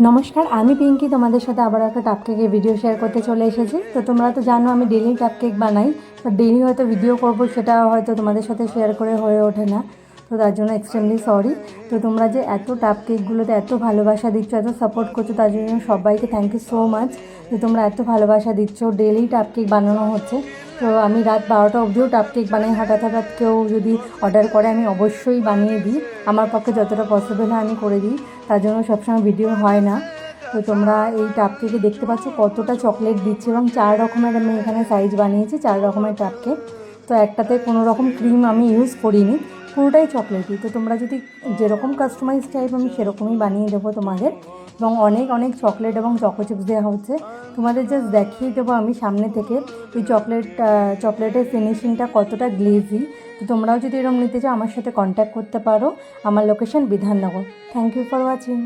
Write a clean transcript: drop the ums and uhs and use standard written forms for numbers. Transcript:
নমস্কার, আমি পিঙ্কি তোমাদের সাথে আবার একটা টাপ কেকের ভিডিও শেয়ার করতে চলে এসেছি। তো তোমরা তো জানো আমি ডেইলি টাপ কেক বানাই, বাট ডেইলি হয়তো ভিডিও করব সেটা হয়তো তোমাদের সাথে শেয়ার করে হয়ে ওঠে না। তো তার জন্য এক্সট্রিমলি সরি। তো তোমরা যে এত টাপ কেকগুলোতে এত ভালোবাসা দিচ্ছ, এত সাপোর্ট করছো, তার জন্য সবাইকে থ্যাংক ইউ সো মাচ। যে তোমরা এত ভালোবাসা দিচ্ছ, ডেইলি টাপ কেক বানানো হচ্ছে। তো আমি রাত 12টা অবধিও টাপ কেক বানাই। হঠাৎ হঠাৎ কেউ যদি অর্ডার করে আমি অবশ্যই বানিয়ে দিই, আমার পক্ষে যতটা পসিবল হয় আমি করে দিই। তার জন্য সবসময় ভিডিও হয় না। তো তোমরা এই টাপ কেকে দেখতে পাচ্ছ কতটা চকলেট দিচ্ছে, এবং 4 রকমের আমি এখানে সাইজ বানিয়েছি, 4 রকমের টাপ কেক। তো একটাতে কোনো রকম ক্রিম আমি ইউজ করিনি, পুরোটাই চকলেটই। তো তোমরা যদি যেরকম কাস্টমাইজ টাইপ আমি সেরকমই বানিয়ে দেবো তোমাদের। এবং অনেক অনেক চকলেট এবং চকো চিপস দেওয়া হচ্ছে। তোমাদের জাস্ট দেখিয়ে দেবো আমি সামনে থেকে এই চকলেটের ফিনিশিংটা কতটা গ্লেজি। তো তোমরাও যদি এরকম নিতে চাও আমার সাথে কন্ট্যাক্ট করতে পারো। আমার location Bidhannagar. Thank you for watching.